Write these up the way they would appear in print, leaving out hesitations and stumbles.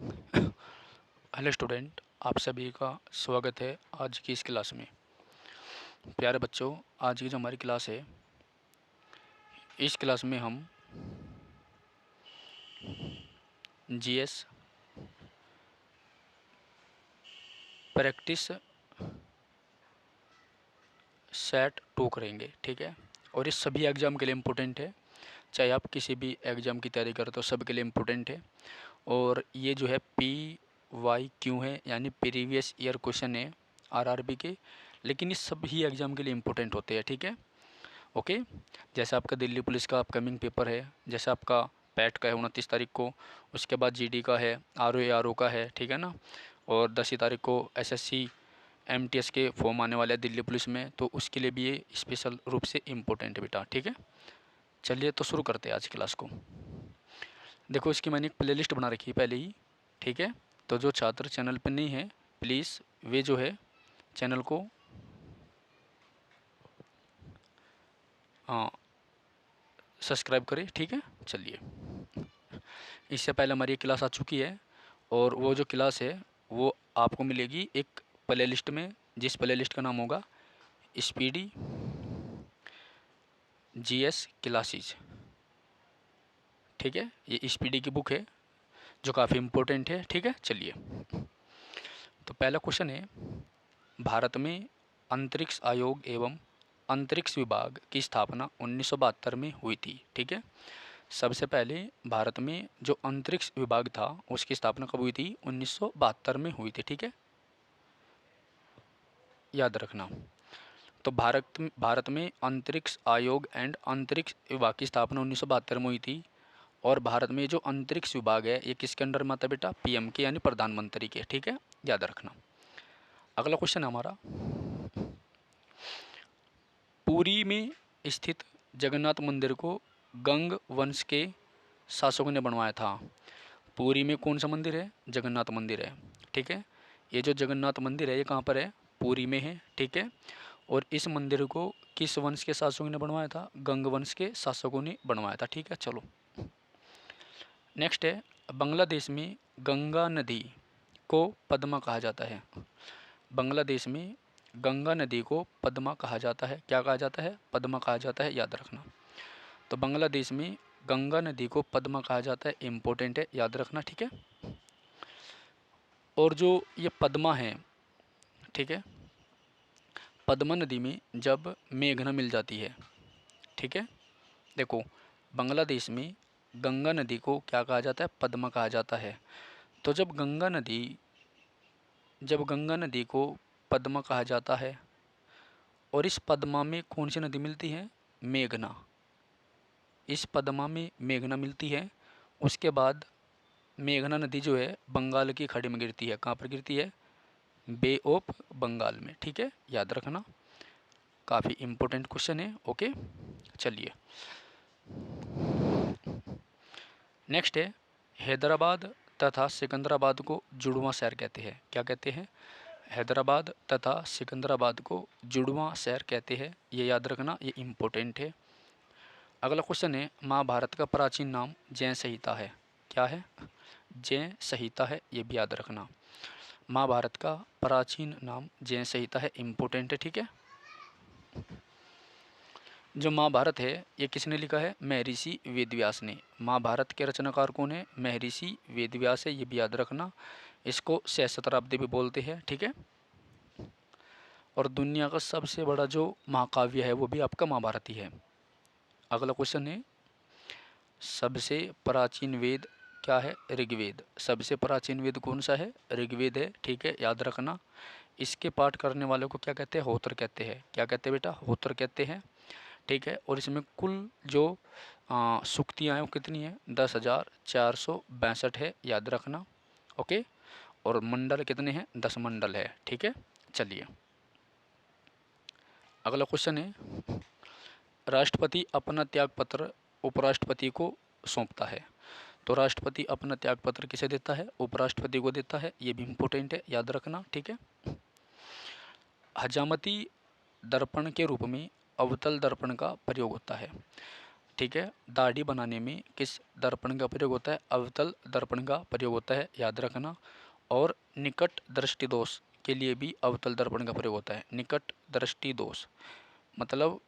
Hello student, आप सभी का स्वागत है आज की इस क्लास में। प्यारे बच्चों, आज की जो हमारी क्लास है, इस क्लास में हम जीएस प्रैक्टिस सेट 2 करेंगे। ठीक है, और ये सभी एग्ज़ाम के लिए इम्पोर्टेंट है। चाहे आप किसी भी एग्ज़ाम की तैयारी करते हो, सब के लिए इम्पोर्टेंट है। और ये जो है PYQ है, यानी प्रीवियस ईयर क्वेश्चन है आरआरबी के, लेकिन ये सभी एग्ज़ाम के लिए इम्पोर्टेंट होते हैं। ठीक है, ओके। जैसे आपका दिल्ली पुलिस का अपकमिंग पेपर है, जैसे आपका पैट का है 29 तारीख को, उसके बाद जीडी का है, आरओ का है, ठीक है ना। और 10 तारीख को एसएससी एमटीएस के फॉर्म आने वाले हैं दिल्ली पुलिस में, तो उसके लिए भी ये स्पेशल रूप से इम्पोर्टेंट है बेटा। ठीक है, चलिए तो शुरू करते हैं आज क्लास को। देखो, इसकी मैंने एक प्लेलिस्ट बना रखी है पहले ही। ठीक है, तो जो छात्र चैनल पर नहीं है, प्लीज़ वे जो है चैनल को सब्सक्राइब करें। ठीक है, चलिए। इससे पहले हमारी क्लास आ चुकी है, और वो जो क्लास है वो आपको मिलेगी एक प्लेलिस्ट में, जिस प्लेलिस्ट का नाम होगा स्पीडी जीएस क्लासेस। ठीक है, ये स्पीडी की बुक है जो काफ़ी इम्पोर्टेंट है। ठीक है, चलिए। तो पहला क्वेश्चन है, भारत में अंतरिक्ष आयोग एवं अंतरिक्ष विभाग की स्थापना 1972 में हुई थी। ठीक है, सबसे पहले भारत में जो अंतरिक्ष विभाग था उसकी स्थापना कब हुई थी? 1972 में हुई थी। ठीक है, याद रखना। तो भारत में अंतरिक्ष आयोग एंड अंतरिक्ष विभाग की स्थापना 1972 में हुई थी। और भारत में जो अंतरिक्ष विभाग है ये किसके अंडर में आता है बेटा? पीएम के, यानी प्रधानमंत्री के। ठीक है, याद रखना। अगला क्वेश्चन है हमारा, पुरी में स्थित जगन्नाथ मंदिर को गंग वंश के शासकों ने बनवाया था। पुरी में कौन सा मंदिर है? जगन्नाथ मंदिर है। ठीक है, ये जो जगन्नाथ मंदिर है ये कहाँ पर है? पुरी में है। ठीक है, और इस मंदिर को किस वंश के शासकों ने बनवाया था? गंग वंश के शासकों ने बनवाया था। ठीक है, चलो नेक्स्ट है, बांग्लादेश में गंगा नदी को पद्मा कहा जाता है। बांग्लादेश में गंगा नदी को पद्मा कहा जाता है। क्या कहा जाता है? पद्मा कहा जाता है, याद रखना। तो बांग्लादेश में गंगा नदी को पद्मा कहा जाता है, इम्पोर्टेंट है, याद रखना। ठीक है, और जो ये पद्मा है, ठीक है, पद्मा नदी में जब मेघना मिल जाती है, ठीक है, देखो बांग्लादेश में गंगा नदी को क्या कहा जाता है? पद्मा कहा जाता है। तो जब गंगा नदी को पद्मा कहा जाता है, और इस पद्मा में कौन सी नदी मिलती है? मेघना। इस पद्मा में मेघना मिलती है, उसके बाद मेघना नदी जो है बंगाल की खाड़ी में गिरती है। कहाँ पर गिरती है? बे ऑफ बंगाल में। ठीक है, याद रखना, काफ़ी इम्पोर्टेंट क्वेश्चन है। ओके, चलिए नेक्स्ट है, हैदराबाद तथा सिकंदराबाद को जुड़वां शहर कहते हैं। क्या कहते हैं? हैदराबाद तथा सिकंदराबाद को जुड़वां शहर कहते हैं, ये याद रखना, ये इम्पोर्टेंट है। अगला क्वेश्चन है, महाभारत का प्राचीन नाम जय संहिता है। क्या है? जय संहिता है, ये भी याद रखना। महाभारत का प्राचीन नाम जय संहिता है, इम्पोर्टेंट है। ठीक है, जो महाभारत है ये किसने लिखा है? महर्षि वेदव्यास ने। महाभारत के रचनाकार कौन है? महर्षि वेदव्यास है, ये भी याद रखना। इसको सहस्त्राब्दी भी बोलते हैं। ठीक है, और दुनिया का सबसे बड़ा जो महाकाव्य है वो भी आपका महाभारत ही है। अगला क्वेश्चन है, सबसे प्राचीन वेद क्या है? ऋग्वेद। सबसे प्राचीन वेद कौन सा है? ऋग्वेद है। ठीक है, याद रखना। इसके पाठ करने वालों को क्या कहते हैं? होत्र कहते हैं। क्या कहते हैं बेटा? होत्र कहते हैं। ठीक है, और इसमें कुल जो सूक्तियाँ हैं वो कितनी है? 10,462 है, याद रखना। ओके, और मंडल कितने हैं? 10 मंडल है। ठीक है, चलिए अगला क्वेश्चन है, राष्ट्रपति अपना त्यागपत्र उपराष्ट्रपति को सौंपता है। तो राष्ट्रपति अपना त्यागपत्र किसे देता है? उपराष्ट्रपति को देता है, ये भी इम्पोर्टेंट है, याद रखना। ठीक है, हजामती दर्पण के रूप में अवतल दर्पण का प्रयोग होता है। ठीक है। दाढ़ी बनाने में किस दर्पण का प्रयोग होता है? अवतल दर्पण का प्रयोग होता है, याद रखना। और निकट दृष्टि दोष के लिए भी अवतल दर्पण का प्रयोग होता है। निकट दृष्टि दोष मतलब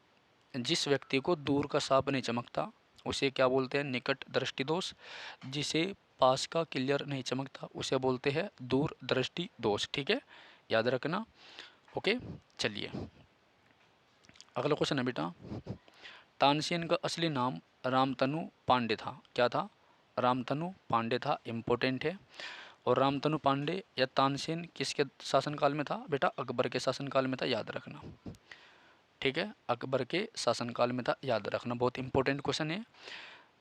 जिस व्यक्ति को दूर का सांप नहीं चमकता उसे क्या बोलते हैं? निकट दृष्टि दोष। जिसे पास का क्लियर नहीं चमकता उसे बोलते हैं दूर दृष्टि दोष। ठीक है, याद रखना। ओके, चलिए अगला क्वेश्चन है बेटा, तानसेन का असली नाम रामतनु पांडे था। क्या था? रामतनु पांडे था। इम्पोर्टेंट है। और रामतनु पांडे या तानसेन किसके शासनकाल में था? बेटा अकबर के शासनकाल में था, याद रखना। ठीक है, अकबर के शासनकाल में था, याद रखना। बहुत इंपॉर्टेंट क्वेश्चन है।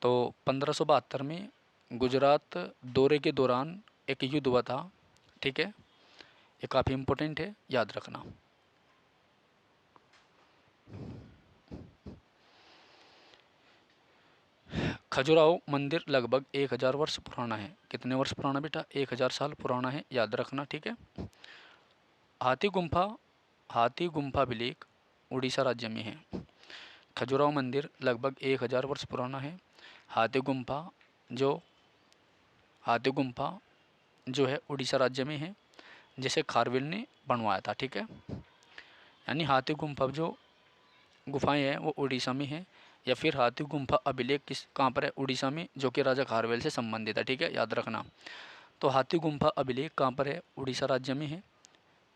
तो 1572 में गुजरात दौरे के दौरान एक युद्ध हुआ था। ठीक है, ये काफ़ी इंपॉर्टेंट है, याद रखना। खजुराहो मंदिर लगभग 1000 वर्ष पुराना है। कितने वर्ष पुराना बेटा? 1000 साल पुराना है, याद रखना। ठीक है। हाथी गुम्फा अभिलेख उड़ीसा राज्य में है। खजुराहो मंदिर लगभग 1000 वर्ष पुराना है। हाथी गुम्फा जो हाथी गुम्फा जो है उड़ीसा राज्य में है, जिसे खारवेल ने बनवाया था। ठीक है, यानी हाथी गुम्फा जो गुफाएं हैं वो उड़ीसा में है, या फिर हाथी गुम्फा अभिलेख किस कहाँ पर है? उड़ीसा में, जो कि राजा खारवेल से संबंधित है। ठीक है, याद रखना। तो हाथी गुम्फा अभिलेख कहाँ पर है? उड़ीसा राज्य में है।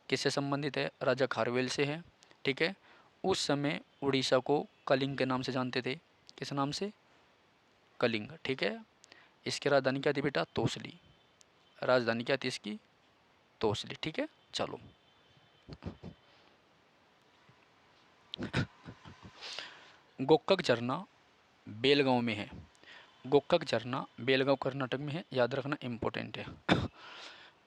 किससे संबंधित है? राजा खारवेल से है। ठीक है, उस समय उड़ीसा को कलिंग के नाम से जानते थे। किस नाम से? कलिंग। ठीक है, इसकी राजधानी क्या थी बेटा? तोसली। राजधानी क्या थी इसकी? तोसली। ठीक है, चलो गोकक झरना बेलगांव में है। गोकक झरना बेलगांव कर्नाटक में है, याद रखना, इम्पोर्टेंट है।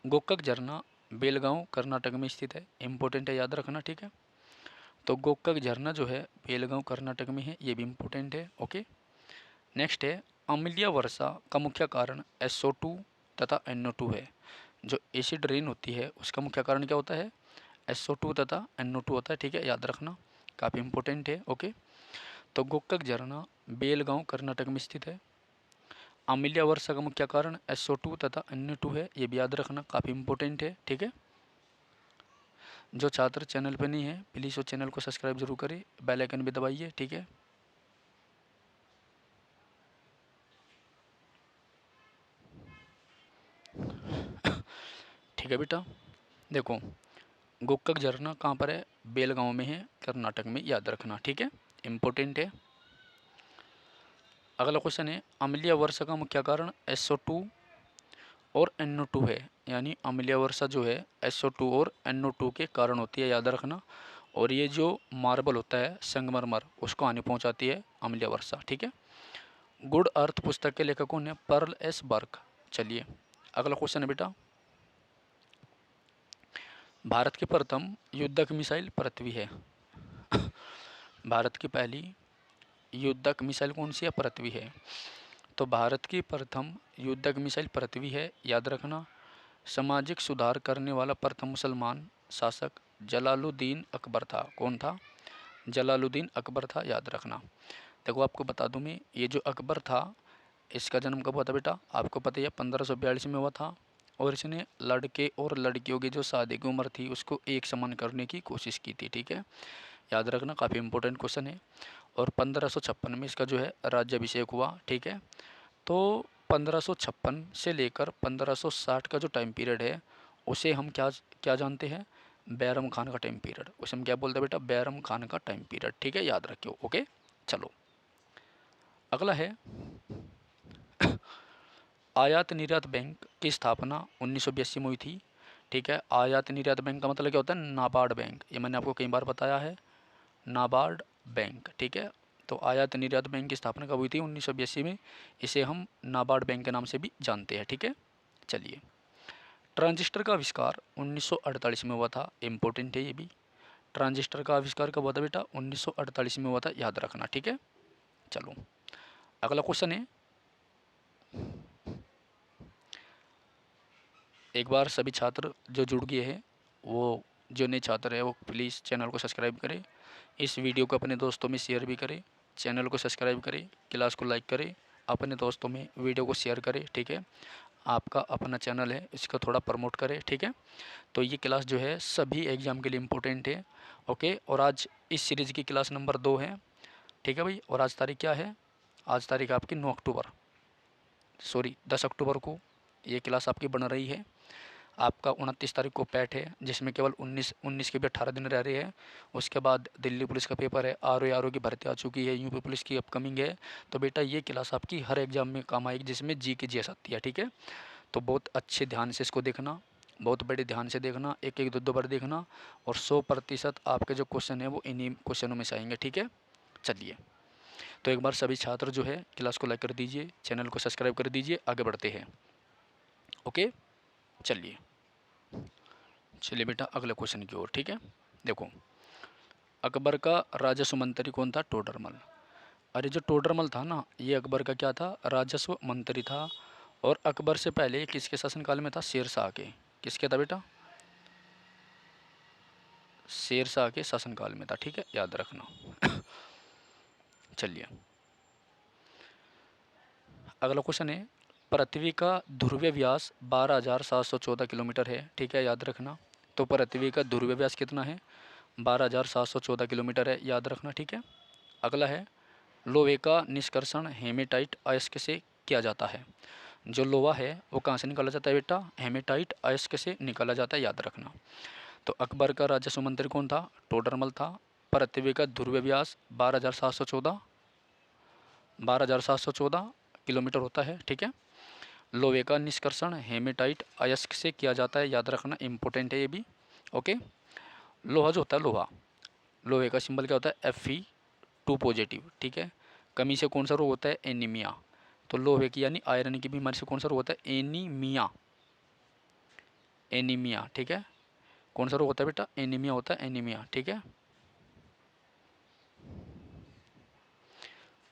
गोकक झरना बेलगांव कर्नाटक में स्थित है, इम्पोर्टेंट है, याद रखना। ठीक है, तो गोकक झरना जो है बेलगांव कर्नाटक में है, ये भी इम्पोर्टेंट है। ओके, नेक्स्ट है अम्लीय वर्षा का मुख्य कारण SO2 तथा NO2 है। जो एसिड रेन होती है उसका मुख्य कारण क्या होता है? SO2 तथा NO2 होता है। ठीक है, याद रखना, काफ़ी इम्पोर्टेंट है। ओके, तो गोकक झरना बेलगांव कर्नाटक में स्थित है। अम्लीय वर्षा का मुख्य कारण SO2 तथा NO2 है, ये भी याद रखना, काफ़ी इम्पोर्टेंट है। ठीक है, जो छात्र चैनल पर नहीं है प्लीज़ वो चैनल को सब्सक्राइब जरूर करें, बेल आइकन भी दबाइए। ठीक है, ठीक है बेटा, देखो गोकक झरना कहाँ पर है? बेलगांव में है, कर्नाटक में, याद रखना। ठीक है, इम्पोर्टेंट है। अगला क्वेश्चन है अम्लीय वर्षा का मुख्य कारण SO2 और NO2 है। यानी अम्लीय वर्षा जो है SO2 और NO2 के कारण होती है, याद रखना। और ये जो मार्बल होता है संगमरमर उसको हानि पहुंचाती है अम्लीय वर्षा। ठीक है, गुड अर्थ पुस्तक के लेखक कौन है? Pearl S Buck. चलिए अगला क्वेश्चन है बेटा, भारत की प्रथम युद्धक मिसाइल पृथ्वी है। भारत की पहली युद्धक मिसाइल कौन सी है? पृथ्वी है। तो भारत की प्रथम युद्धक मिसाइल पृथ्वी है, याद रखना। सामाजिक सुधार करने वाला प्रथम मुसलमान शासक जलालुद्दीन अकबर था। कौन था? जलालुद्दीन अकबर था, याद रखना। देखो आपको बता दूं मैं, ये जो अकबर था इसका जन्म कब हुआ था बेटा? आपको पता ही है, 1542 में हुआ था। और इसने लड़के और लड़कियों की जो शादी की उम्र थी उसको एक समान करने की कोशिश की थी। ठीक है, याद रखना, काफ़ी इंपॉर्टेंट क्वेश्चन है। और 1556 में इसका जो है राज्याभिषेक हुआ। ठीक है, तो 1556 से लेकर 1560 का जो टाइम पीरियड है उसे हम क्या क्या जानते हैं? बैरम खान का टाइम पीरियड। उसे हम क्या बोलते हैं बेटा? बैरम खान का टाइम पीरियड। ठीक है, याद रखियो। ओके, चलो अगला है आयात निर्यात बैंक की स्थापना 1982 में हुई थी। ठीक है, आयात निर्यात बैंक का मतलब क्या होता है? नाबार्ड बैंक। ये मैंने आपको कई बार बताया है, नाबार्ड बैंक। ठीक है, तो आयात निर्यात बैंक की स्थापना कब हुई थी? 1982 में। इसे हम नाबार्ड बैंक के नाम से भी जानते हैं। ठीक है, चलिए ट्रांजिस्टर का आविष्कार 1948 में हुआ था, इम्पोर्टेंट है ये भी। ट्रांजिस्टर का आविष्कार कब हुआ था बेटा? 1948 में हुआ था, याद रखना। ठीक है, चलो अगला क्वेश्चन है, एक बार सभी छात्र जो जुड़ गए हैं वो, जो नए छात्र है वो प्लीज़ चैनल को सब्सक्राइब करें, इस वीडियो को अपने दोस्तों में शेयर भी करें, चैनल को सब्सक्राइब करें, क्लास को लाइक करें, अपने दोस्तों में वीडियो को शेयर करें, ठीक है। आपका अपना चैनल है, इसको थोड़ा प्रमोट करें, ठीक है। तो ये क्लास जो है सभी एग्ज़ाम के लिए इम्पोर्टेंट है, ओके। और आज इस सीरीज़ की क्लास नंबर 2 है, ठीक है भाई। और आज तारीख क्या है? आज तारीख आपकी 10 अक्टूबर को ये क्लास आपकी बन रही है। आपका 29 तारीख को पैट है, जिसमें केवल 19 के भी 18 दिन रह रहे हैं। उसके बाद दिल्ली पुलिस का पेपर है, आर ओ की भर्ती आ चुकी है, यूपी पुलिस की अपकमिंग है। तो बेटा ये क्लास आपकी हर एग्ज़ाम में काम आएगी, जिसमें जी के जी आती है, ठीक है। तो बहुत अच्छे ध्यान से इसको देखना, बहुत बड़े ध्यान से देखना, एक एक दो बार देखना, और 100% आपके जो क्वेश्चन है वो इन्हीं क्वेश्चनों में से आएंगे, ठीक है। चलिए, तो एक बार सभी छात्र जो है क्लास को लाइक कर दीजिए, चैनल को सब्सक्राइब कर दीजिए, आगे बढ़ते हैं, ओके। चलिए चलिए बेटा अगले क्वेश्चन की ओर, ठीक है। देखो, अकबर का राजस्व मंत्री कौन था? टोडरमल। अरे जो टोडरमल था ना, ये अकबर का क्या था? राजस्व मंत्री था। और अकबर से पहले किसके शासनकाल में था? शेरशाह के। किसके था बेटा? शेरशाह के शासनकाल में था, ठीक है, याद रखना। चलिए, अगला क्वेश्चन है, पृथ्वी का ध्रुवीय व्यास 12,714 किलोमीटर है, ठीक है, याद रखना। तो पृथ्वी का ध्रुवीय व्यास कितना है? 12,714 किलोमीटर है, याद रखना, ठीक है। अगला है, लोहे का निष्कर्षण हेमेटाइट अयस्क से किया जाता है। जो लोहा है वो कहाँ से निकाला जाता है बेटा? हेमेटाइट अयस्क से निकाला जाता है, याद रखना। तो अकबर का राजस्व मंत्री कौन था? टोडरमल था। पृथ्वी का ध्रुवीय व्यास 12,714 किलोमीटर होता है, ठीक है। लोहे का निष्कर्षण हेमेटाइट अयस्क से किया जाता है, याद रखना, इंपॉर्टेंट है ये भी, ओके। लोहा जो होता है, लोहे का सिंबल क्या होता है? Fe2 पॉजिटिव, ठीक है। कमी से कौन सा रोग होता है? एनीमिया। तो लोहे की यानी आयरन की बीमारी से कौन सा रोग होता है? एनीमिया, एनीमिया, ठीक है। कौन सा रोग होता है बेटा? एनीमिया होता है, एनीमिया, ठीक है।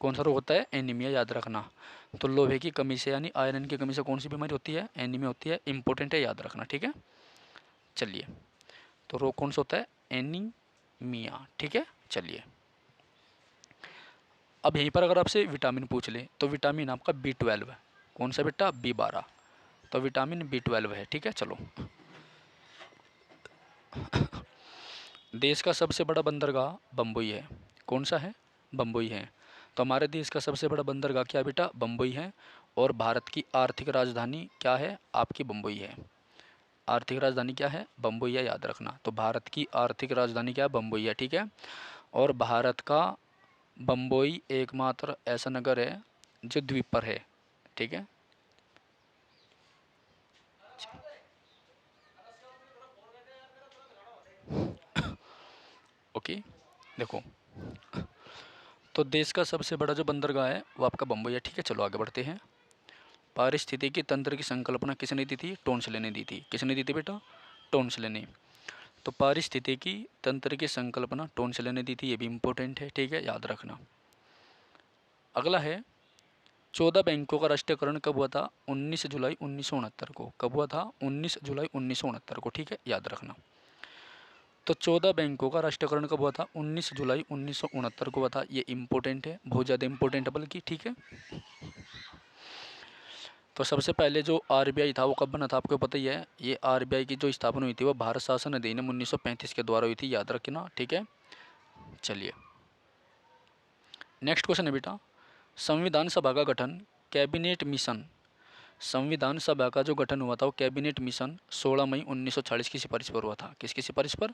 कौन सा रोग होता है? एनीमिया, याद रखना। तो लोहे की कमी से यानी आयरन की कमी से कौन सी बीमारी होती है? एनीमिया होती है, इंपॉर्टेंट है, याद रखना, ठीक है। चलिए, तो रोग कौन सा होता है? एनीमिया, ठीक है। चलिए, अब यहीं पर अगर आपसे विटामिन पूछ ले तो विटामिन आपका B12 है। कौन सा बेटा? B12। तो विटामिन B12 है, ठीक है। चलो, देश का सबसे बड़ा बंदरगाह बम्बई है। कौन सा है? बम्बई है। तो हमारे देश का सबसे बड़ा बंदरगाह क्या बेटा? बम्बई है। और भारत की आर्थिक राजधानी क्या है? आपकी बम्बई है। आर्थिक राजधानी क्या है? बम्बई है, याद रखना। तो भारत की आर्थिक राजधानी क्या है? बम्बई है, ठीक है। और भारत का बम्बई एकमात्र ऐसा नगर है जो द्वीप पर है, ठीक है। ओके, देखो, तो देश का सबसे बड़ा जो बंदरगाह है वो आपका बम्बई है, ठीक है। चलो आगे बढ़ते हैं। पारिस्थितिकी तंत्र की संकल्पना किसने दी थी? टोन्सले ने दी थी। किसने दी थी बेटा? टोन्सले ने। तो पारिस्थितिकी तंत्र की संकल्पना टोन्सले ने दी थी, ये भी इम्पोर्टेंट है, ठीक है, याद रखना। अगला है, 14 बैंकों का राष्ट्रीयकरण कब हुआ था? 19 जुलाई 1969 को। कब हुआ था? 19 जुलाई 1969 को, ठीक है, याद रखना। तो 14 बैंकों का राष्ट्रीयकरण कब हुआ था? 19 जुलाई 1969 को हुआ था, ये इंपॉर्टेंट है, बहुत ज़्यादा इंपॉर्टेंट है बल्कि, ठीक है। तो सबसे पहले जो आरबीआई था वो कब बना था? आपको पता ही है। ये आरबीआई की जो स्थापना हुई थी वो भारत शासन अधिनियम 1935 के द्वारा हुई थी, याद रखना, ठीक है। चलिए, नेक्स्ट क्वेश्चन है बेटा, संविधान सभा का गठन कैबिनेट मिशन, संविधान सभा का जो गठन हुआ था वो कैबिनेट मिशन 16 मई 1940 की सिफारिश पर हुआ था। किसकी सिफारिश पर?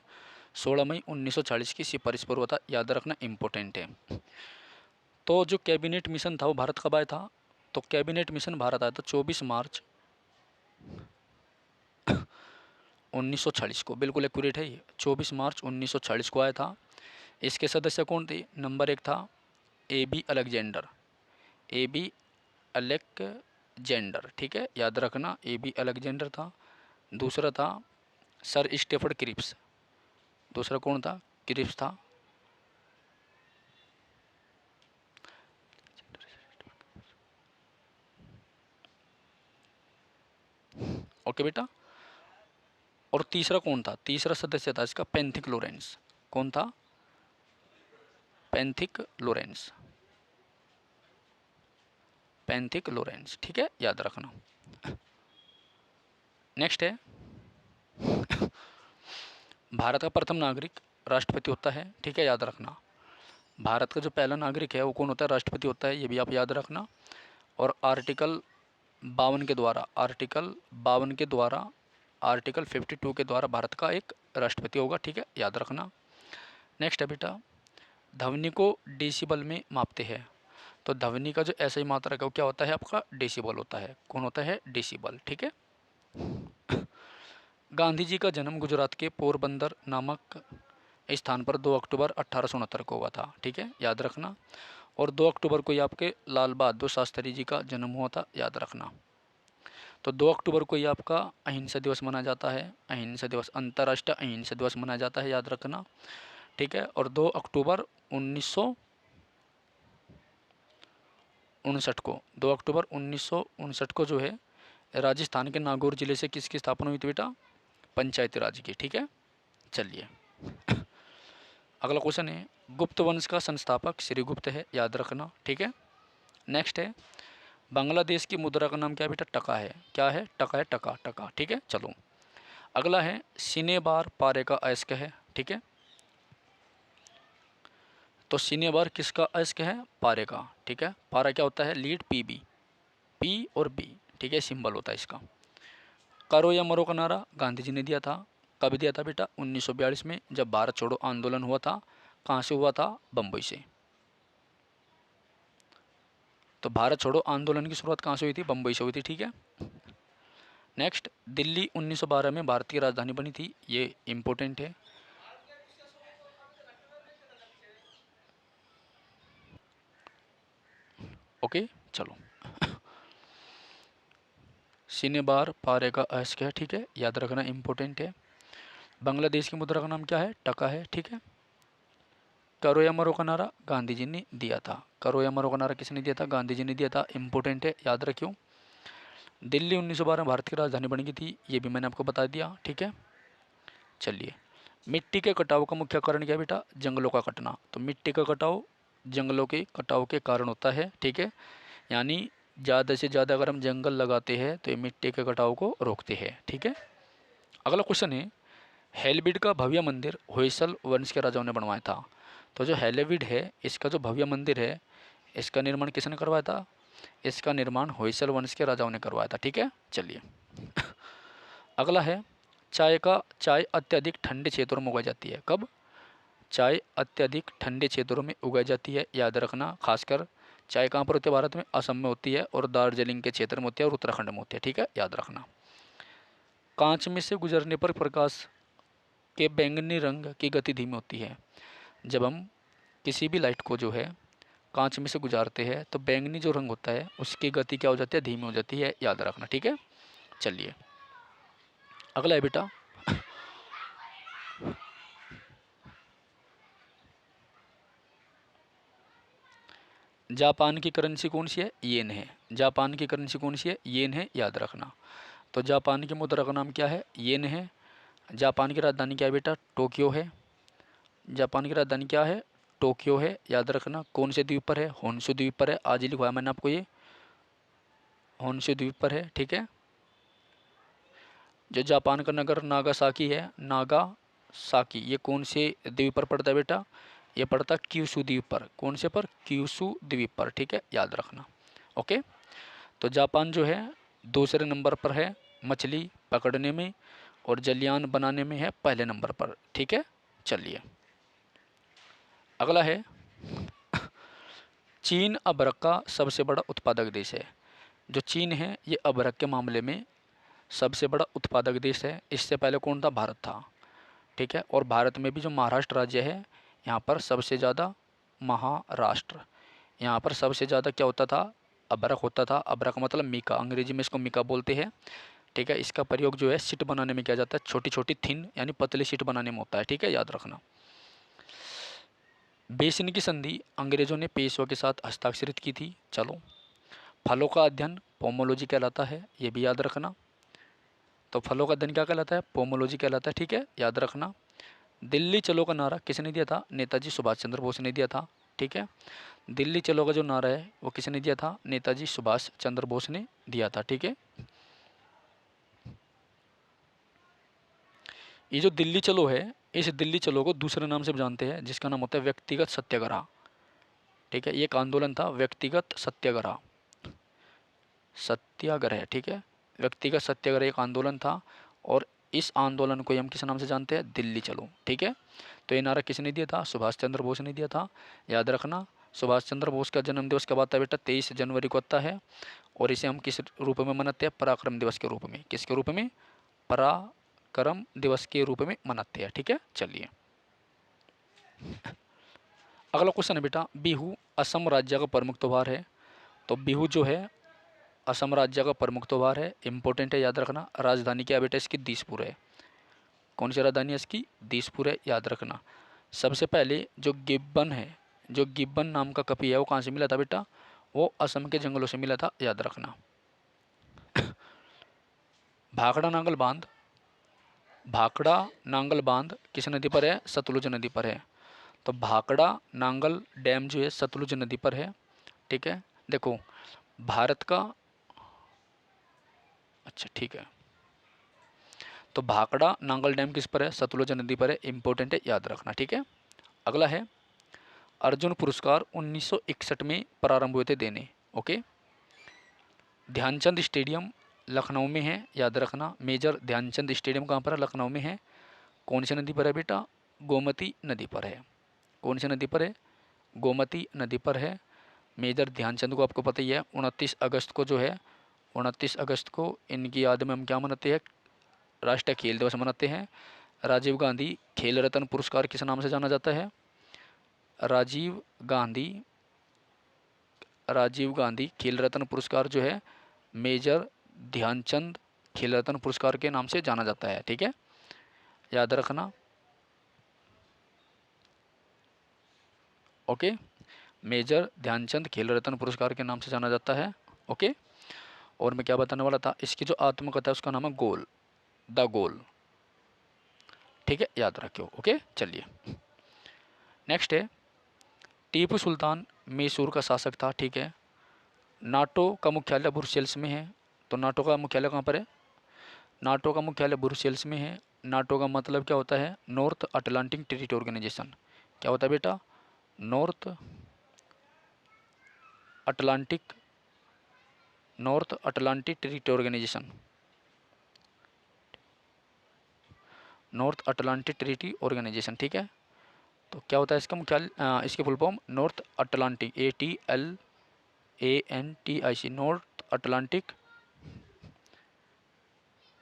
16 मई 1940 की सिफारिश पर हुआ था, याद रखना, इंपॉर्टेंट है। तो जो कैबिनेट मिशन था वो भारत कब आया था? तो कैबिनेट मिशन भारत आया था 24 मार्च 1940 को, बिल्कुल एक्यूरेट है ये, 24 मार्च 1940 को आया था। इसके सदस्य कौन थे? नंबर 1 था A B Alexander, A B Alexander, ठीक है, याद रखना, ए बी अलेक्जेंडर था। दूसरा था सर स्टेफर्ड क्रिप्स, दूसरा कौन था? क्रिप्स था। ओके बेटा। और तीसरा कौन था? तीसरा सदस्य था इसका पेंथिक लोरेंस। कौन था? पेंथिक लोरेंस। पैंथिक लोरेंस, ठीक है, याद रखना। नेक्स्ट है भारत का प्रथम नागरिक राष्ट्रपति होता है, ठीक है, याद रखना। भारत का जो पहला नागरिक है वो कौन होता है? राष्ट्रपति होता है, ये भी आप याद रखना। और आर्टिकल 52 के द्वारा, आर्टिकल 52 के द्वारा भारत का एक राष्ट्रपति होगा, ठीक है, याद रखना। नेक्स्ट है बेटा, ध्वनि को डेसिबल में मापते हैं। तो ध्वनि का जो ऐसा ही मात्रक है वो क्या होता है आपका? डेसिबल होता है। कौन होता है? डेसिबल, ठीक है। गांधी जी का जन्म गुजरात के पोरबंदर नामक स्थान पर 2 अक्टूबर 1869 को हुआ था, ठीक है, याद रखना। और 2 अक्टूबर को ही आपके लाल बहादुर शास्त्री जी का जन्म हुआ था, याद रखना। तो 2 अक्टूबर को ही आपका अहिंसा दिवस मनाया जाता है, अहिंसा दिवस, अंतर्राष्ट्रीय अहिंसा दिवस मनाया जाता है, याद रखना, ठीक है। और 2 अक्टूबर 1959 को, 2 अक्टूबर 1959 को जो है राजस्थान के नागौर जिले से किसकी स्थापना हुई थी बेटा? पंचायती राज की, ठीक है। चलिए अगला क्वेश्चन है, गुप्त वंश का संस्थापक श्रीगुप्त है, याद रखना, ठीक है। नेक्स्ट है, बांग्लादेश की मुद्रा का नाम क्या है बेटा? टका है। क्या है? टका है, टका टका, ठीक है। चलो अगला है, सीने बार पारे का अयस्क है, ठीक है। तो सीने बार किसका अयस्क है? पारे का, ठीक है। पारा क्या होता है? लीड पी बी, पी और बी, ठीक है, सिंबल होता है इसका। करो या मरो का नारा गांधी जी ने दिया था। कब दिया था बेटा? 1942 में, जब भारत छोड़ो आंदोलन हुआ था। कहाँ से हुआ था? बम्बई से। तो भारत छोड़ो आंदोलन की शुरुआत कहाँ से हुई थी? बम्बई से हुई थी, ठीक है। नेक्स्ट, दिल्ली 1912 में भारत की राजधानी बनी थी, ये इम्पोर्टेंट है। ओके चलो, सीने बार पारे का अयस्क है, ठीक है, याद रखना, इम्पोर्टेंट है। बांग्लादेश की मुद्रा का नाम क्या है? टका है, ठीक है। करो या मरो का नारा गांधी जी ने दिया था। करो या मरो का नारा किसने दिया था? गांधी जी ने दिया था, इम्पोर्टेंट है, याद रखियो। दिल्ली 1912 भारत की राजधानी बन गई थी, ये भी मैंने आपको बता दिया, ठीक है। चलिए, मिट्टी के कटाव का मुख्य कारण क्या है बेटा? जंगलों का कटना। तो मिट्टी का कटाव जंगलों के कटाव के कारण होता है, ठीक है। यानी ज़्यादा से ज़्यादा अगर हम जंगल लगाते हैं तो ये मिट्टी के कटाव को रोकते हैं, ठीक है। अगला क्वेश्चन है, हेलबिड का भव्य मंदिर होयसल वंश के राजाओं ने बनवाया था। तो जो हेलेविड है, इसका जो भव्य मंदिर है, इसका निर्माण किसने करवाया था? इसका निर्माण होयसल वंश के राजाओं ने करवाया था, ठीक है। चलिए अगला है, चाय अत्यधिक ठंडे क्षेत्रों में उगाई जाती है। कब? चाय अत्यधिक ठंडे क्षेत्रों में उगाई जाती है, याद रखना। खासकर चाय कहाँ पर होती है भारत में? असम में होती है, और दार्जिलिंग के क्षेत्र में होती है, और उत्तराखंड में होती है, ठीक है, याद रखना। कांच में से गुजरने पर प्रकाश के बैंगनी रंग की गति धीमी होती है। जब हम किसी भी लाइट को जो है कांच में से गुजारते हैं तो बैंगनी जो रंग होता है उसकी गति क्या हो जाती है? धीमी हो जाती है, याद रखना, ठीक है। चलिए अगला है बेटा, जापान की करेंसी कौन सी है? येन है। जापान की करेंसी कौन सी है? येन है, याद रखना। तो जापान की मुद्रा का नाम क्या है? येन है। जापान की राजधानी क्या है बेटा? टोक्यो है। जापान की राजधानी क्या है? टोक्यो है, याद रखना। कौन से द्वीप पर है? होन्शु द्वीप पर है, आज ही लिखवाया मैंने आपको, ये होन्शु द्वीप पर है, ठीक है। जो जापान का नगर नागासाकी है, नागासाकी, ये कौन से द्वीप पर पड़ता है बेटा? ये पड़ता है क्यूशू द्वीप पर। कौन से पर? क्यूशू द्वीप पर, ठीक है, याद रखना। ओके, तो जापान जो है दूसरे नंबर पर है मछली पकड़ने में, और जलयान बनाने में है पहले नंबर पर, ठीक है। चलिए अगला है, चीन अभ्रक का सबसे बड़ा उत्पादक देश है। जो चीन है ये अभ्रक के मामले में सबसे बड़ा उत्पादक देश है। इससे पहले कौन था? भारत था, ठीक है। और भारत में भी जो महाराष्ट्र राज्य है, यहाँ पर सबसे ज़्यादा, महाराष्ट्र, यहाँ पर सबसे ज़्यादा क्या होता था? अभ्रक होता था। अभ्रक मतलब मीका, अंग्रेजी में इसको मीका बोलते हैं, ठीक है। इसका प्रयोग जो है शीट बनाने में किया जाता है, छोटी छोटी थिन यानी पतली शीट बनाने में होता है, ठीक है, याद रखना। बेसिन की संधि अंग्रेजों ने पेशवा के साथ हस्ताक्षरित की थी। चलो, फलों का अध्ययन पोमोलॉजी कहलाता है, ये भी याद रखना। तो फलों का अध्ययन क्या कहलाता है? पोमोलॉजी कहलाता है, ठीक है, याद रखना। दिल्ली चलो का नारा किसने दिया था? नेताजी सुभाष चंद्र बोस ने दिया था। ठीक है। दिल्ली चलो का जो नारा है वो किसने दिया था? नेताजी सुभाष चंद्र बोस ने दिया था, ठीक है। ये जो दिल्ली चलो है, इस दिल्ली चलो को दूसरे नाम से भी जानते हैं जिसका नाम होता है व्यक्तिगत सत्याग्रह, ठीक है। ये एक आंदोलन था व्यक्तिगत सत्याग्रह, सत्याग्रह, ठीक है। व्यक्तिगत सत्याग्रह एक आंदोलन था और इस आंदोलन को हम किस नाम से जानते हैं? दिल्ली चलो, ठीक है। तो ये नारा किसने दिया था? सुभाष चंद्र बोस ने दिया था, याद रखना। सुभाष चंद्र बोस का जन्म दिवस कब आता है बेटा? 23 जनवरी को आता है। और इसे हम किस रूप में मनाते हैं? पराक्रम दिवस के रूप में। किसके रूप में? पराक्रम दिवस के रूप में मनाते हैं, ठीक है। चलिए अगला क्वेश्चन है बेटा, बिहू असम राज्य का प्रमुख त्योहार है। तो बिहू जो है असम राज्य का प्रमुख त्योहार है, इंपॉर्टेंट है, याद रखना। राजधानी क्या बेटा इसकी? दिसपुर है। कौन सी राजधानी है इसकी? दिसपुर है, याद रखना। सबसे पहले जो गिब्बन है, जो गिब्बन नाम का कपि है वो कहाँ से मिला था बेटा? वो असम के जंगलों से मिला था, याद रखना। भाखड़ा नांगल बांध, भाखड़ा नांगल बांध किस नदी पर है? सतलुज नदी पर है। तो भाखड़ा नांगल डैम जो है सतलुज नदी पर है, ठीक है। देखो भारत का, अच्छा ठीक है, तो भाखड़ा नांगल डैम किस पर है? सतलुज नदी पर है, इंपॉर्टेंट है, याद रखना, ठीक है। अगला है अर्जुन पुरस्कार 1961 में प्रारंभ हुए थे देने, ओके। ध्यानचंद स्टेडियम लखनऊ में है, याद रखना। मेजर ध्यानचंद स्टेडियम कहाँ पर है? लखनऊ में है। कौन सी नदी पर है बेटा? गोमती नदी पर है। कौन सी नदी पर है? गोमती नदी पर है। मेजर ध्यानचंद को आपको पता ही है, 29 अगस्त को जो है, 29 अगस्त को इनकी याद में हम क्या मनाते हैं? राष्ट्रीय खेल दिवस मनाते हैं। राजीव गांधी खेल रत्न पुरस्कार किस नाम से जाना जाता है? राजीव गांधी, राजीव गांधी खेल रत्न पुरस्कार जो है मेजर ध्यानचंद खेल रत्न पुरस्कार के नाम से जाना जाता है, ठीक है, याद रखना, ओके। मेजर ध्यानचंद खेल रत्न पुरस्कार के नाम से जाना जाता है, ओके। और मैं क्या बताने वाला था, इसकी जो आत्मकथा है उसका नाम है गोल, द गोल, ठीक है, याद रखियो, ओके। चलिए नेक्स्ट है, टीपू सुल्तान मैसूर का शासक था, ठीक है। नाटो का मुख्यालय ब्रुसेल्स में है। तो नाटो का मुख्यालय कहाँ पर है? नाटो का मुख्यालय ब्रुसेल्स में है। नाटो का मतलब क्या होता है? North Atlantic Treaty Organization. क्या होता है बेटा? North Atlantic, North Atlantic Treaty Organization, North Atlantic Treaty Organization, ठीक है। तो क्या होता है इसका मुख्यालय, इसकी full form North Atlantic, ATLANTIC, North Atlantic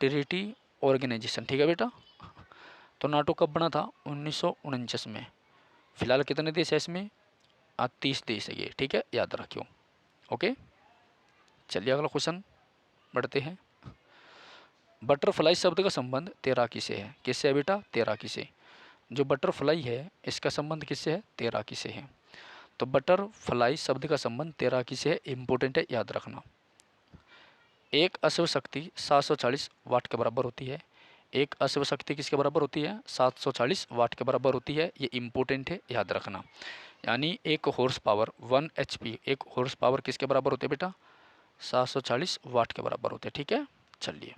Treaty Organization, ठीक है बेटा। तो नाटो कब बना था? 1949 में। फिलहाल कितने देश है इसमें? 30 देश है ये, ठीक है, याद रखियो, ओके। चलिए अगला क्वेश्चन बढ़ते हैं। बटरफ्लाई शब्द का संबंध तैराकी से है। किससे है बेटा? तैराकी से। जो बटरफ्लाई है इसका संबंध किससे है? तैराकी से है। तो बटरफ्लाई शब्द का संबंध तैराकी से है, इंपॉर्टेंट है, याद रखना। एक अश्व शक्ति 740 वाट के बराबर होती है। एक अश्व शक्ति किसके बराबर होती है? 740 वाट के बराबर होती है, ये इंपॉर्टेंट है, याद रखना। यानी एक हॉर्स पावर 1 HP, एक हॉर्स पावर किसके बराबर होते हैं बेटा? 740 वाट के बराबर होते हैं, ठीक है। चलिए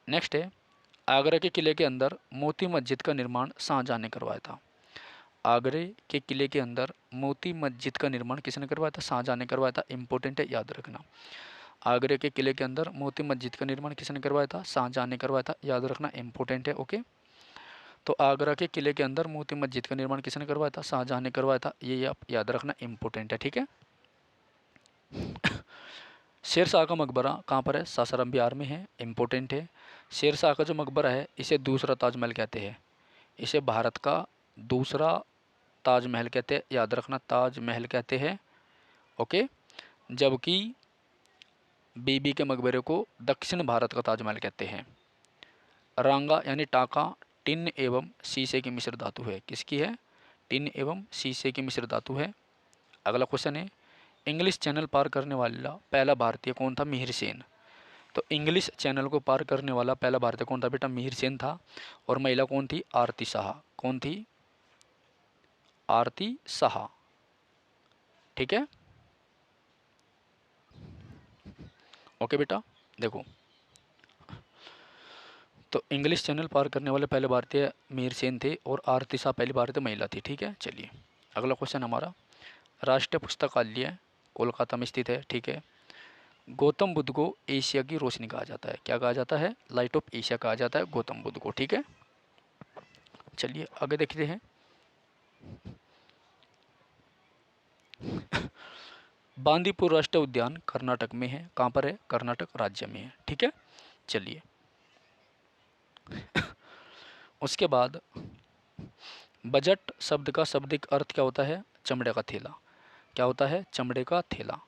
नेक्स्ट है, आगरा के किले के अंदर मोती मस्जिद का निर्माण शाहजहां ने करवाया था। आगरे के किले के अंदर मोती मस्जिद का निर्माण किसने करवाया था? शाहजहां ने करवाया था, इंपॉर्टेंट है, याद रखना। आगरे के किले के अंदर मोती मस्जिद का निर्माण किसने करवाया था? शाहजहां ने करवाया था, याद रखना, इंपॉर्टेंट है, ओके। तो आगरा के किले के अंदर मोती मस्जिद का निर्माण किसने करवाया था? शाहजहां ने करवाया था, ये आप याद रखना, इंपॉर्टेंट है, ठीक है। शेरशाह का मकबरा कहाँ पर है? सासाराम बिहार में है, इंपॉर्टेंट है। शेरशाह का जो मकबरा है इसे दूसरा ताजमहल कहते हैं। इसे भारत का दूसरा ताजमहल कहते हैं, याद रखना, ताजमहल कहते हैं, ओके। जबकि बीबी के मकबरे को दक्षिण भारत का ताजमहल कहते हैं। रांगा यानी टाका टिन एवं शीशे की मिश्र धातु है। किसकी है? टिन एवं शीशे की मिश्र धातु है। अगला क्वेश्चन है, इंग्लिश चैनल पार करने वाला पहला भारतीय कौन था? मिहिर सेन। तो इंग्लिश चैनल को पार करने वाला पहला भारतीय कौन था बेटा? मिहिर सेन था। और महिला कौन थी? आरती शाह। कौन थी? आरती साहा। ठीक है, ओके बेटा। देखो, तो इंग्लिश चैनल पार करने वाले पहले भारतीय मीर सेन थे और आरती शाह पहली भारतीय महिला थी। ठीक है, चलिए अगला क्वेश्चन हमारा, राष्ट्रीय पुस्तकालय कोलकाता में स्थित है। ठीक है, गौतम बुद्ध को एशिया की रोशनी कहा जाता है। क्या कहा जाता है? लाइट ऑफ एशिया कहा जाता है गौतम बुद्ध को। ठीक है, चलिए आगे देखते हैं। बांदीपुर राष्ट्रीय उद्यान कर्नाटक में है। कहाँ पर है? कर्नाटक राज्य में है। ठीक है, चलिए उसके बाद बजट शब्द का शाब्दिक अर्थ क्या होता है? चमड़े का थैला। क्या होता है? चमड़े का थैला।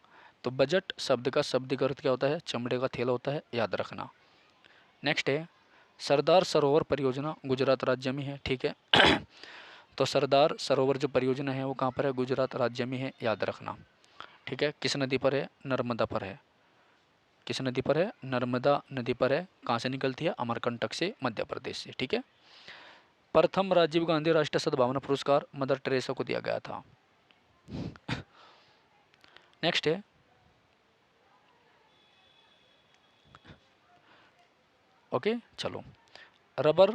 तो बजट शब्द का शाब्दिक अर्थ क्या होता है? चमड़े का थैला होता है, याद रखना। नेक्स्ट है, सरदार सरोवर परियोजना गुजरात राज्य में है। ठीक है तो सरदार सरोवर जो परियोजना है वो कहाँ पर है? गुजरात राज्य में है, याद रखना। ठीक है, किस नदी पर है? नर्मदा पर है। किस नदी पर है? नर्मदा नदी पर है। कहाँ से निकलती है? अमरकंटक से, मध्य प्रदेश से। ठीक है, प्रथम राजीव गांधी राष्ट्रीय सद्भावना पुरस्कार मदर टेरेसा को दिया गया था। नेक्स्ट है, ओके चलो, रबर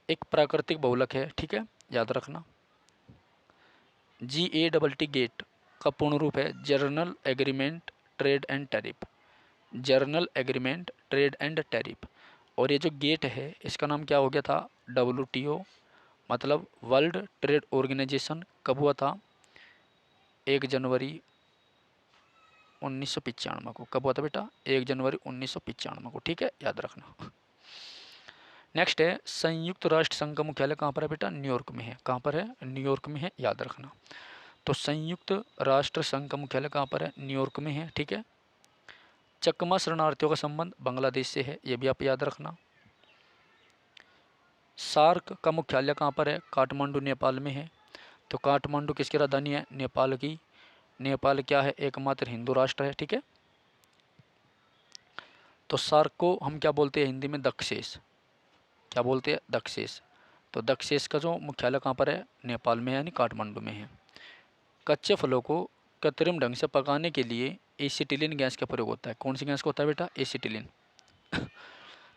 एक प्राकृतिक बहुलक है। ठीक है, याद रखना। GATT गेट का पूर्ण रूप है journal agreement trade and tariff. Journal agreement trade and tariff. और ये जो गेट है इसका नाम क्या हो गया था? WTO, मतलब वर्ल्ड ट्रेड ऑर्गेनाइजेशन। कब हुआ था? 1 जनवरी 1995 को। कब हुआ था बेटा? 1 जनवरी 1995 को। ठीक है, याद रखना। नेक्स्ट है, संयुक्त राष्ट्र संघ का मुख्यालय कहाँ पर है बेटा? न्यूयॉर्क में है। कहाँ पर है? न्यूयॉर्क में है, याद रखना। तो संयुक्त राष्ट्र संघ का मुख्यालय कहाँ पर है? न्यूयॉर्क में है। ठीक है, चकमा शरणार्थियों का संबंध बांग्लादेश से है, ये भी आप याद रखना। सार्क का मुख्यालय कहाँ पर है? काठमांडू नेपाल में है। तो काठमांडू किसकी राजधानी है? नेपाल की। नेपाल क्या है? एकमात्र हिंदू राष्ट्र है। ठीक है, तो सार्क को हम क्या बोलते हैं हिंदी में? दक्षेश। क्या बोलते हैं? दक्षेश। तो दक्षेश का जो मुख्यालय कहाँ पर है? नेपाल में है, यानी काठमांडू में है। कच्चे फलों को कृत्रिम ढंग से पकाने के लिए एसिटिलीन गैस का प्रयोग होता है। कौन सी गैस का होता है बेटा? एसिटिलीन।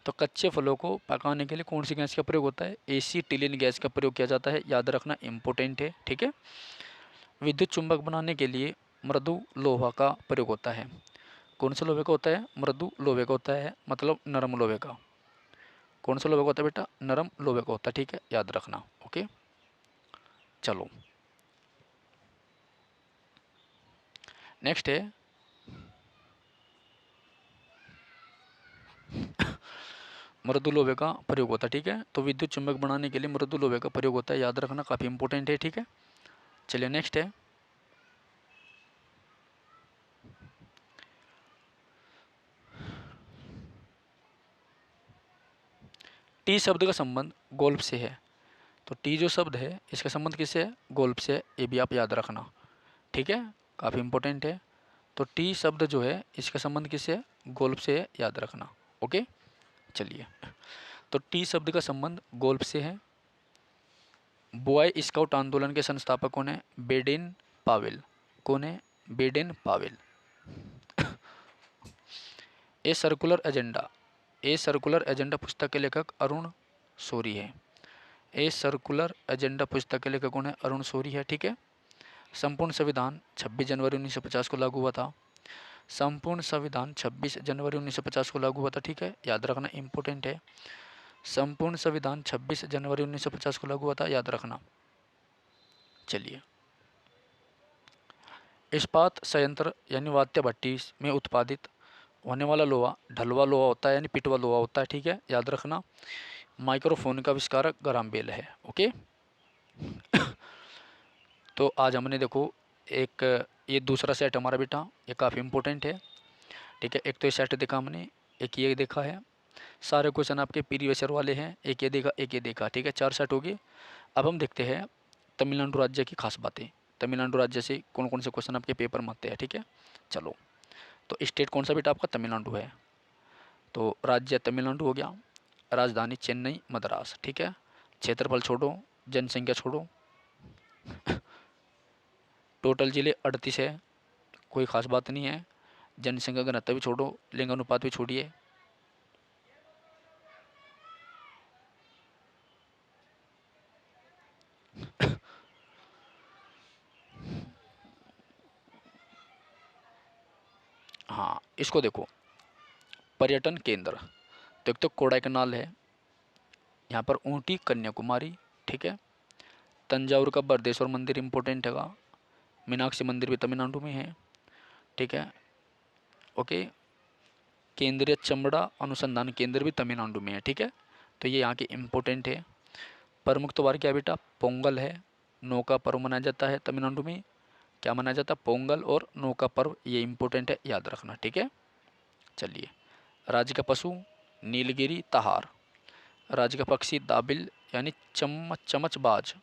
तो कच्चे फलों को पकाने के लिए कौन सी गैस का प्रयोग होता है? एसिटिलीन गैस का प्रयोग किया जाता है, याद रखना, इम्पोर्टेंट है। ठीक है, विद्युत चुंबक बनाने के लिए मृदु लोहा का प्रयोग होता है। कौन से लोहे का होता है? मृदु लोहे का होता है, मतलब नरम लोहे का। कौन सा लोहे का होता है बेटा? नरम लोहे का होता है। ठीक है, याद रखना। ओके चलो, नेक्स्ट है, मृदु लोहे का प्रयोग होता है। ठीक है, तो विद्युत चुंबक बनाने के लिए मृदु लोहे का प्रयोग होता है, याद रखना, काफ़ी इंपॉर्टेंट है। ठीक है, चलिए नेक्स्ट है, टी शब्द का संबंध गोल्फ से है। तो टी जो शब्द है इसका संबंध किससे है? गोल्फ से है, ये भी आप याद रखना। ठीक है, काफ़ी इंपॉर्टेंट है। तो टी शब्द जो है इसका संबंध किससे है? गोल्फ से है, याद रखना। ओके चलिए, तो टी शब्द का संबंध गोल्फ से है। बॉय स्काउट आंदोलन के संस्थापक कौन है? Baden Powell. कौन है? Baden Powell. A circular agenda, a circular agenda पुस्तक के लेखक अरुण शोरी है। ए सर्कुलर एजेंडा पुस्तक के लेखक कौन है? अरुण शोरी है। ठीक है, संपूर्ण संविधान 26 जनवरी 1950 को लागू हुआ था। संपूर्ण संविधान 26 जनवरी 1950 को लागू हुआ था। ठीक है, याद रखना, इंपॉर्टेंट है। संपूर्ण संविधान 26 जनवरी 1950 को लागू हुआ था, याद रखना। चलिए, इस्पात संयंत्र यानी वात्या भट्टी में उत्पादित होने वाला लोहा ढलवा लोहा होता है, यानी पिटवा लोहा होता है। ठीक है, याद रखना। माइक्रोफोन का आविष्कारक ग्राहम बेल है। ओके तो आज हमने देखो एक, ये दूसरा सेट हमारा बेटा, ये काफ़ी इंपॉर्टेंट है। ठीक है, एक तो ये सेट देखा हमने, एक ये देखा है। सारे क्वेश्चन आपके प्रीवियस ईयर वाले हैं, एक ये देखा एक ये देखा। ठीक है, 4 सेट हो गए। अब हम देखते हैं तमिलनाडु राज्य की खास बातें। तमिलनाडु राज्य से कौन कौन से क्वेश्चन आपके पेपर में आते हैं। ठीक है, चलो, तो स्टेट कौन सा बेटा आपका? तमिलनाडु है। तो राज्य तमिलनाडु हो गया, राजधानी चेन्नई मद्रास। ठीक है, क्षेत्रफल छोड़ो, जनसंख्या छोड़ो, टोटल जिले 38 है, कोई ख़ास बात नहीं है। जनसंख्या घनत्व भी छोड़ो, लिंग अनुपात भी छोड़िए। हाँ, इसको देखो, पर्यटन केंद्र, तो एक तो कोडाईकनाल है, यहाँ पर ऊटी कन्याकुमारी, ठीक है। तंजावुर का बृहदेश्वर मंदिर इंपॉर्टेंट है, मीनाक्षी मंदिर भी तमिलनाडु में है, ठीक है। ओके, केंद्रीय चमड़ा अनुसंधान केंद्र भी तमिलनाडु में है, ठीक है। तो ये यहाँ के इम्पोर्टेंट है। प्रमुख त्योहार क्या बेटा, पोंगल है, नौका पर्व मनाया जाता है तमिलनाडु में। क्या मनाया जाता है, पोंगल और नौका पर्व, ये इम्पोर्टेंट है, याद रखना, ठीक है। चलिए, राज्य का पशु नीलगिरी तहार, राज्य का पक्षी दाबिल यानी चमचबाज।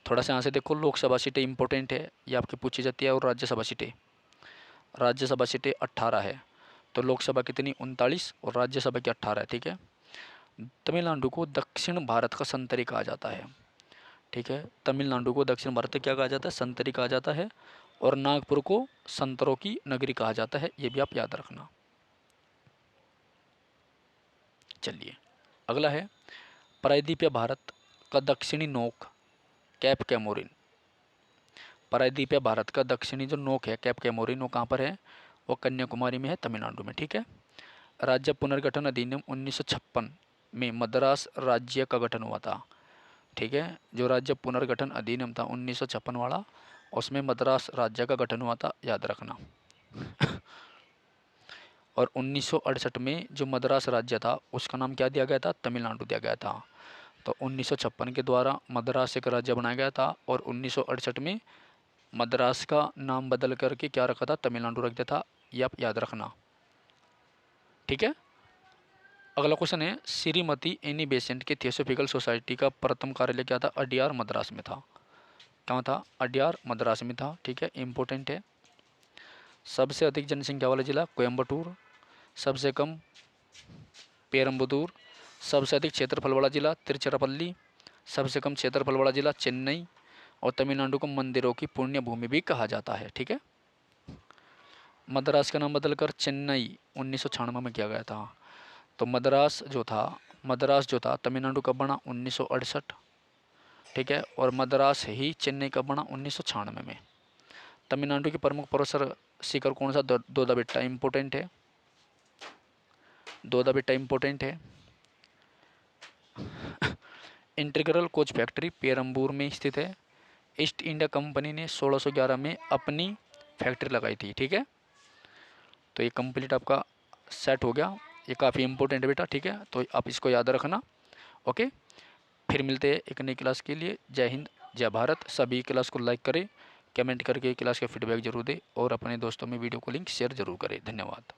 थोड़ा सा यहाँ से देखो, लोकसभा सीटें इंपॉर्टेंट है, ये आपकी पूछी जाती है, और राज्यसभा सीटें, राज्यसभा सीटें 18 है, तो लोकसभा कितनी 39 और राज्यसभा की 18 है, ठीक है। तमिलनाडु को दक्षिण भारत का संतरी कहा जाता है, ठीक है। तमिलनाडु को दक्षिण भारत का क्या कहा जाता है, संतरी कहा जाता है, और नागपुर को संतरों की नगरी कहा जाता है, ये भी आप याद रखना। चलिए, अगला है प्रायद्वीपीय भारत का दक्षिणी नोक कैप कैमोरिन। प्रायद्वीपीय भारत का दक्षिणी जो नोक है कैप कैमोरिन, वो कहाँ पर है, वो कन्याकुमारी में है, तमिलनाडु में, ठीक है। राज्य पुनर्गठन अधिनियम 1956 में मद्रास राज्य का गठन हुआ था, ठीक है। जो राज्य पुनर्गठन अधिनियम था 1956 वाला, उसमें मद्रास राज्य का गठन हुआ था, याद रखना। और 1968 में जो मद्रास राज्य था उसका नाम क्या दिया गया था, तमिलनाडु दिया गया था। तो 1956 के द्वारा मद्रास एक राज्य बनाया गया था, और 1968 में मद्रास का नाम बदल करके क्या रखा था, तमिलनाडु रख दिया था, ये आप याद रखना, ठीक है। अगला क्वेश्चन है, श्रीमती एनी बेसेंट के थियोसॉफिकल सोसाइटी का प्रथम कार्यालय क्या था, अड्यार मद्रास में था। कहाँ था, अड्यार मद्रास में था, ठीक है, इंपॉर्टेंट है। सबसे अधिक जनसंख्या वाला जिला कोयम्बटूर, सबसे कम पेरम्बदूर, सबसे अधिक क्षेत्रफल वाला जिला तिरुचिरापल्ली, सबसे कम क्षेत्रफल वाला जिला चेन्नई, और तमिलनाडु को मंदिरों की पुण्य भूमि भी कहा जाता है, ठीक है। मद्रास का नाम बदलकर चेन्नई 1996 में किया गया था। तो मद्रास जो था तमिलनाडु कब बना, 1968, ठीक है। और मद्रास ही चेन्नई कब बना, 1996 में। तमिलनाडु के प्रमुख पर्वत शिखर कौन सा, दोदाबेट्टा इंपॉर्टेंट है, दोदाबेट्टा इंपॉर्टेंट है। इंटीग्रल कोच फैक्ट्री पेरम्बूर में स्थित है। ईस्ट इंडिया कंपनी ने 1611 में अपनी फैक्ट्री लगाई थी, ठीक है। तो ये कंप्लीट आपका सेट हो गया, ये काफ़ी इंपॉर्टेंट है बेटा, ठीक है। तो आप इसको याद रखना, ओके। फिर मिलते हैं एक नई क्लास के लिए। जय हिंद, जय भारत। सभी क्लास को लाइक करें, कमेंट करके क्लास का फीडबैक जरूर दें, और अपने दोस्तों में वीडियो को लिंक शेयर जरूर करें। धन्यवाद।